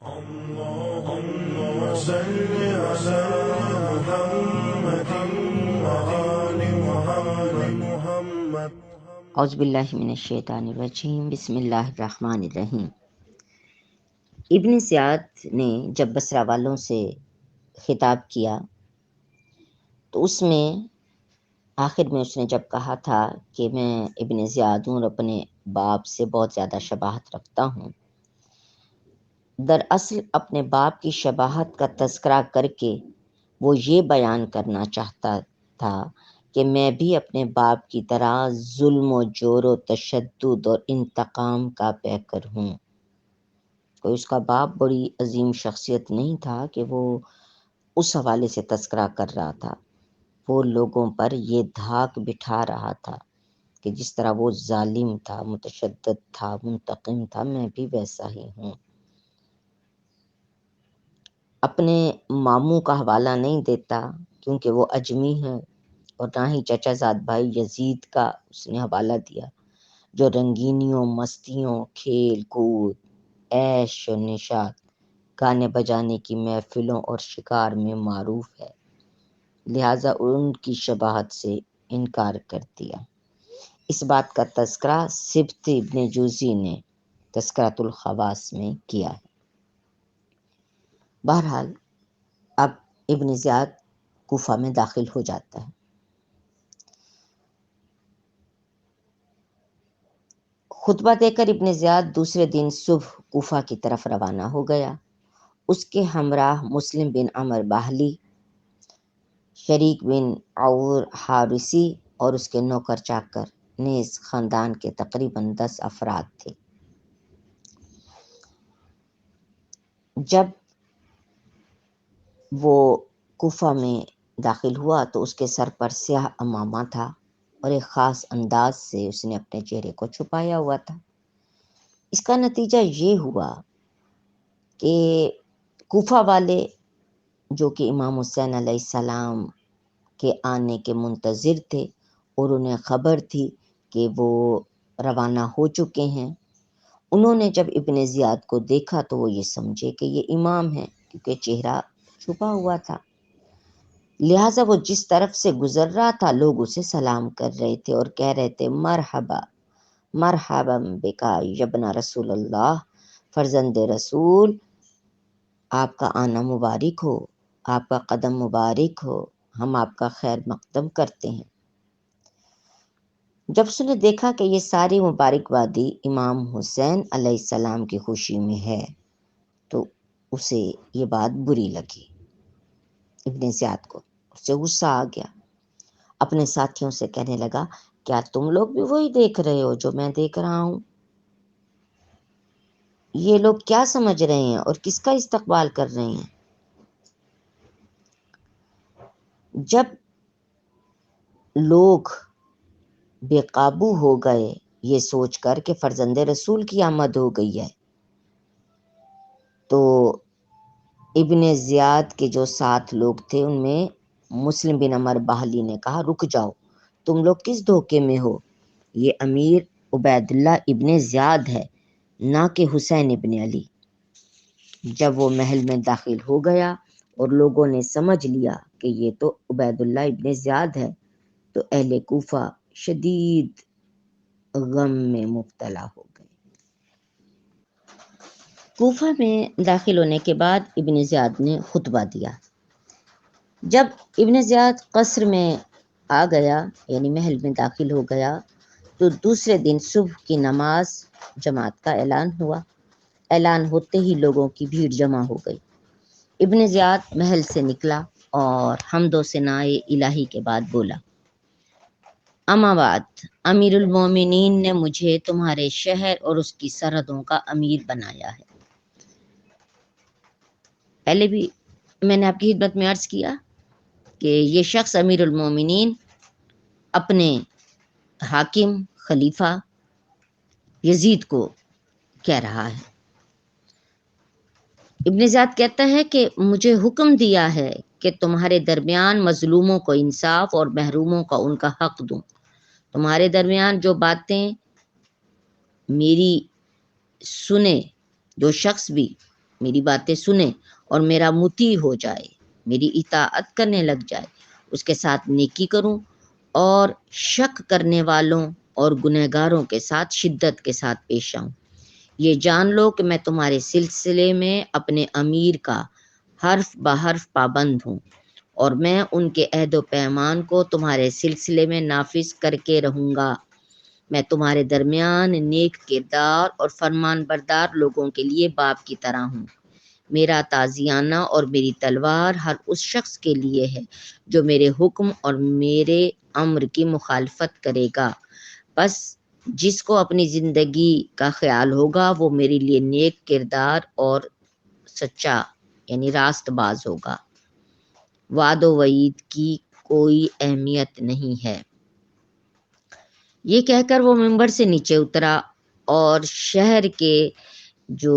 اللهم صل على محمد وآل محمد. اعوذ باللہ من الشیطان الرجیم. بسم اللہ الرحمن الرحیم. ابن زیاد نے جب بصرہ والوں سے خطاب کیا تو اس میں آخر میں اس نے جب کہا تھا کہ میں ابن زیاد ہوں اور اپنے باپ سے بہت زیادہ شباہت رکھتا ہوں، دراصل اپنے باپ کی شباہت کا تذکرہ کر کے وہ یہ بیان کرنا چاہتا تھا کہ میں بھی اپنے باپ کی طرح ظلم و جور و تشدد اور انتقام کا پیکر ہوں. کوئی اس کا باپ بڑی عظیم شخصیت نہیں تھا کہ وہ اس حوالے سے تذکرہ کر رہا تھا. وہ لوگوں پر یہ دھاک بٹھا رہا تھا کہ جس طرح وہ ظالم تھا، متشدد تھا، منتقم تھا، میں بھی ویسا ہی ہوں. اپنے ماموں کا حوالہ نہیں دیتا کیونکہ وہ اجمی ہے، اور نہ ہی چچا زاد بھائی یزید کا اس نے حوالہ دیا جو رنگینیوں، مستیوں، کھیل کود، عیش و نشاط، گانے بجانے کی محفلوں اور شکار میں معروف ہے، لہٰذا ان کی شباہت سے انکار کر دیا. اس بات کا تذکرہ سبط ابن جوزی نے تذکرۃ الخواص میں کیا ہے. بہرحال اب ابن زیاد کوفہ میں داخل ہو جاتا ہے. خطبہ دے کر ابن زیاد دوسرے دن صبح کوفہ کی طرف روانہ ہو گیا. اس کے ہمراہ مسلم بن عمر باہلی، شریک بن عور حارثی اور اس کے نوکر چاکر نیز خاندان کے تقریباً 10 افراد تھے. جب وہ کوفہ میں داخل ہوا تو اس کے سر پر سیاہ عمامہ تھا اور ایک خاص انداز سے اس نے اپنے چہرے کو چھپایا ہوا تھا. اس کا نتیجہ یہ ہوا کہ کوفہ والے جو کہ امام حسین علیہ السلام کے آنے کے منتظر تھے اور انہیں خبر تھی کہ وہ روانہ ہو چکے ہیں، انہوں نے جب ابن زیاد کو دیکھا تو وہ یہ سمجھے کہ یہ امام ہے کیونکہ چہرہ چھپا ہوا تھا. لہٰذا وہ جس طرف سے گزر رہا تھا لوگ اسے سلام کر رہے تھے اور کہہ رہے تھے مرحبا مرحبا بکا یبن رسول اللہ، فرزند رسول، آپ کا آنا مبارک ہو، آپ کا قدم مبارک ہو، ہم آپ کا خیر مقدم کرتے ہیں. جب اس نے دیکھا کہ یہ ساری مبارکبادی امام حسین علیہ السلام کی خوشی میں ہے تو اسے یہ بات بری لگی. ابن زیاد کو اس سے غصہ آ گیا. اپنے ساتھیوں سے کہنے لگا کیا تم لوگ بھی وہی دیکھ رہے ہو جو میں دیکھ رہا ہوں؟ یہ لوگ کیا سمجھ رہے ہیں اور کس کا استقبال کر رہے ہیں؟ جب لوگ بے قابو ہو گئے یہ سوچ کر کہ فرزند رسول کی آمد ہو گئی ہے، تو ابن زیاد کے جو 7 لوگ تھے ان میں مسلم بن عمر باہلی نے کہا رک جاؤ، تم لوگ کس دھوکے میں ہو؟ یہ امیر عبید اللہ ابن زیاد ہے، نہ کہ حسین ابن علی. جب وہ محل میں داخل ہو گیا اور لوگوں نے سمجھ لیا کہ یہ تو عبید اللہ ابن زیاد ہے تو اہل کوفہ شدید غم میں مبتلا ہو گئے. کوفہ میں داخل ہونے کے بعد ابن زیاد نے خطبہ دیا. جب ابن زیاد قصر میں آ گیا یعنی محل میں داخل ہو گیا تو دوسرے دن صبح کی نماز جماعت کا اعلان ہوا. اعلان ہوتے ہی لوگوں کی بھیڑ جمع ہو گئی. ابن زیاد محل سے نکلا اور حمد و ثنائے الہی کے بعد بولا اما بعد، امیر المومنین نے مجھے تمہارے شہر اور اس کی سرحدوں کا امیر بنایا ہے. پہلے بھی میں نے آپ کی خدمت میں عرض کیا کہ یہ شخص امیر المومنین اپنے حاکم خلیفہ یزید کو کہہ رہا ہے. ابن زیاد کہتا ہے کہ مجھے حکم دیا ہے کہ تمہارے درمیان مظلوموں کو انصاف اور محروموں کو ان کا حق دوں. تمہارے درمیان جو باتیں میری سنے جو شخص بھی میری باتیں سنے اور میرا مطیع ہو جائے، میری اطاعت کرنے لگ جائے، اس کے ساتھ نیکی کروں اور شک کرنے والوں اور گنہگاروں کے ساتھ شدت کے ساتھ پیش آؤں۔ یہ جان لو کہ میں تمہارے سلسلے میں اپنے امیر کا حرف بحرف پابند ہوں، اور میں ان کے عہد و پیمان کو تمہارے سلسلے میں نافذ کر کے رہوں گا۔ میں تمہارے درمیان نیک کردار اور فرمان بردار لوگوں کے لیے باپ کی طرح ہوں۔ میرا تازیانہ اور میری تلوار ہر اس شخص کے لیے ہے جو میرے حکم اور میرے امر کی مخالفت کرے گا۔ بس جس کو اپنی زندگی کا خیال ہوگا وہ میرے لیے نیک کردار اور سچا یعنی راست باز ہوگا۔ وعد و وعید کی کوئی اہمیت نہیں ہے۔ یہ کہہ کر وہ منبر سے نیچے اترا اور شہر کے جو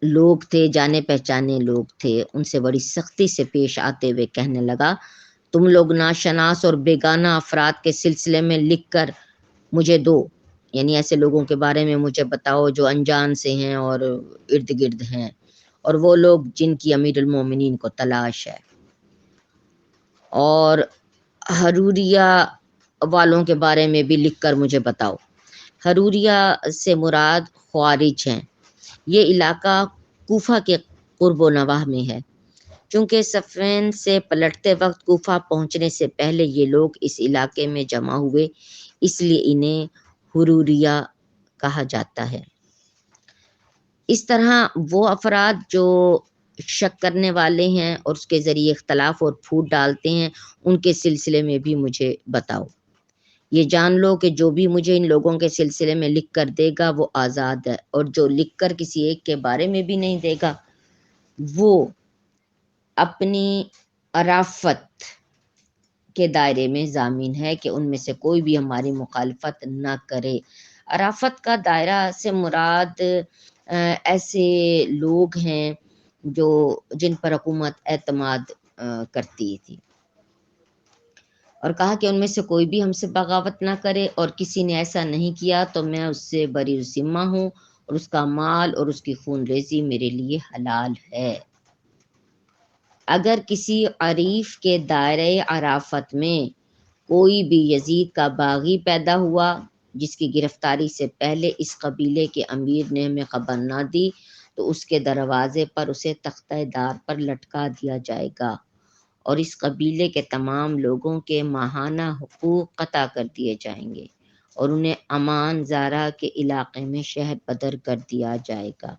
لوگ تھے، جانے پہچانے لوگ تھے، ان سے بڑی سختی سے پیش آتے ہوئے کہنے لگا، تم لوگ ناشناس اور بیگانہ افراد کے سلسلے میں لکھ کر مجھے دو، یعنی ایسے لوگوں کے بارے میں مجھے بتاؤ جو انجان سے ہیں اور ارد گرد ہیں، اور وہ لوگ جن کی امیر المومنین کو تلاش ہے، اور حروریہ والوں کے بارے میں بھی لکھ کر مجھے بتاؤ۔ حروریہ سے مراد خوارج ہیں۔ یہ علاقہ کوفہ کے قرب و نواح میں ہے۔ چونکہ صفین سے پلٹتے وقت کوفہ پہنچنے سے پہلے یہ لوگ اس علاقے میں جمع ہوئے، اس لیے انہیں حروریہ کہا جاتا ہے۔ اس طرح وہ افراد جو شک کرنے والے ہیں اور اس کے ذریعے اختلاف اور پھوٹ ڈالتے ہیں، ان کے سلسلے میں بھی مجھے بتاؤ۔ یہ جان لو کہ جو بھی مجھے ان لوگوں کے سلسلے میں لکھ کر دے گا وہ آزاد ہے، اور جو لکھ کر کسی ایک کے بارے میں بھی نہیں دے گا وہ اپنی عرافت کے دائرے میں ضامن ہے کہ ان میں سے کوئی بھی ہماری مخالفت نہ کرے۔ عرافت کا دائرہ سے مراد ایسے لوگ ہیں جو جن پر حکومت اعتماد کرتی تھی، اور کہا کہ ان میں سے کوئی بھی ہم سے بغاوت نہ کرے، اور کسی نے ایسا نہیں کیا تو میں اس سے بری ذمہ ہوں، اور اس کا مال اور اس کی خون ریزی میرے لیے حلال ہے۔ اگر کسی عریف کے دائرۂ عرافت میں کوئی بھی یزید کا باغی پیدا ہوا جس کی گرفتاری سے پہلے اس قبیلے کے امیر نے ہمیں خبر نہ دی، تو اس کے دروازے پر اسے تختہ دار پر لٹکا دیا جائے گا، اور اس قبیلے کے تمام لوگوں کے ماہانہ حقوق قطع کر دیے جائیں گے، اور انہیں امان زارہ کے علاقے میں شہر بدر کر دیا جائے گا۔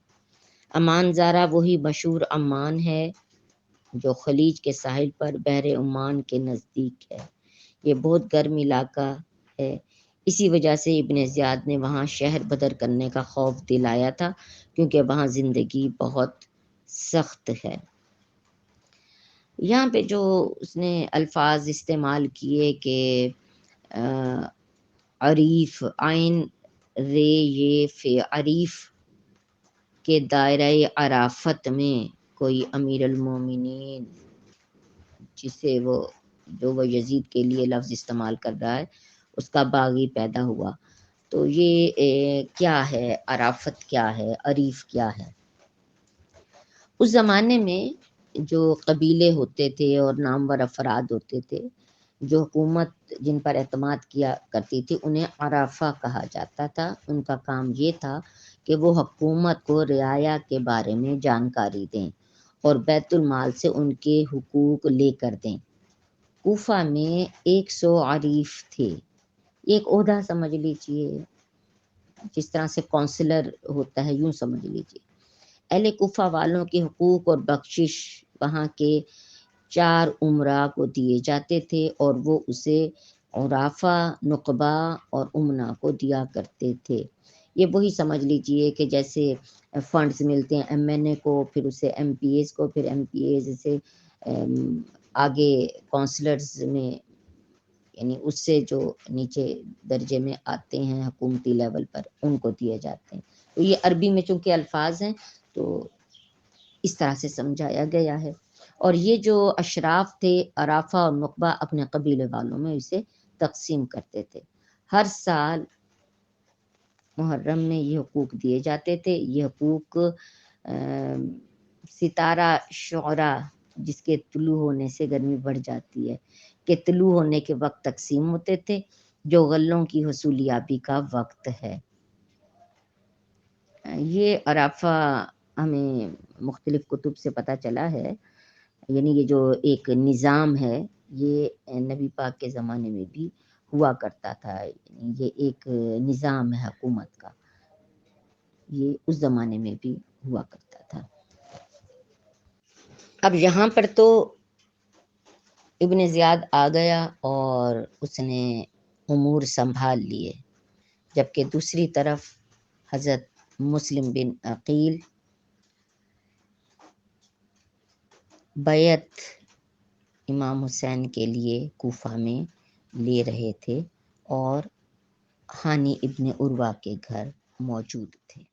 امان زارہ وہی مشہور عمان ہے جو خلیج کے ساحل پر بحر عمان کے نزدیک ہے۔ یہ بہت گرم علاقہ ہے، اسی وجہ سے ابن زیاد نے وہاں شہر بدر کرنے کا خوف دلایا تھا، کیونکہ وہاں زندگی بہت سخت ہے۔ یہاں پہ جو اس نے الفاظ استعمال کیے کہ عریف، عین رے یہ فے، عریف کے دائرہ عرافت میں کوئی امیر المومنین جسے وہ یزید کے لیے لفظ استعمال کر رہا ہے اس کا باغی پیدا ہوا، تو یہ کیا ہے؟ عرافت کیا ہے؟ عریف کیا ہے؟ اس زمانے میں جو قبیلے ہوتے تھے اور نامور افراد ہوتے تھے جو حکومت جن پر اعتماد کیا کرتی تھی، انہیں عرافہ کہا جاتا تھا۔ ان کا کام یہ تھا کہ وہ حکومت کو رعایا کے بارے میں جانکاری دیں اور بیت المال سے ان کے حقوق لے کر دیں۔ کوفہ میں 100 عریف تھے۔ یہ ایک عہدہ سمجھ لیجیے، جس طرح سے کونسلر ہوتا ہے یوں سمجھ لیجیے۔ اہل کوفہ والوں کے حقوق اور بخشش وہاں کے 4 امراء کو دیے جاتے تھے، اور وہ اسے عرافہ، نقبہ اور امنا کو دیا کرتے تھے۔ یہ وہی سمجھ لیجئے کہ جیسے فنڈز ملتے ہیں ایم این اے کو، پھر اسے ایم پی ایز کو، پھر ایم پی ایز سے آگے کونسلرز میں، یعنی اس سے جو نیچے درجے میں آتے ہیں حکومتی لیول پر ان کو دیے جاتے ہیں۔ تو یہ عربی میں چونکہ الفاظ ہیں تو اس طرح سے سمجھایا گیا ہے۔ اور یہ جو اشراف تھے، عرافہ اور نقبہ، اپنے قبیلے والوں میں اسے تقسیم کرتے تھے۔ ہر سال محرم میں یہ حقوق دیے جاتے تھے۔ یہ حقوق ستارہ شعرا جس کے طلوع ہونے سے گرمی بڑھ جاتی ہے کہ طلوع ہونے کے وقت تقسیم ہوتے تھے جو غلوں کی حصولیابی کا وقت ہے۔ یہ عرافہ ہمیں مختلف کتب سے پتہ چلا ہے، یعنی یہ جو ایک نظام ہے یہ نبی پاک کے زمانے میں بھی ہوا کرتا تھا، یہ ایک نظام ہے حکومت کا، یہ اس زمانے میں بھی ہوا کرتا تھا۔ اب یہاں پر تو ابن زیاد آ گیا اور اس نے امور سنبھال لیے، جبکہ دوسری طرف حضرت مسلم بن عقیل بیعت امام حسین کے لیے کوفہ میں لے رہے تھے اور ہانی ابن عروہ کے گھر موجود تھے۔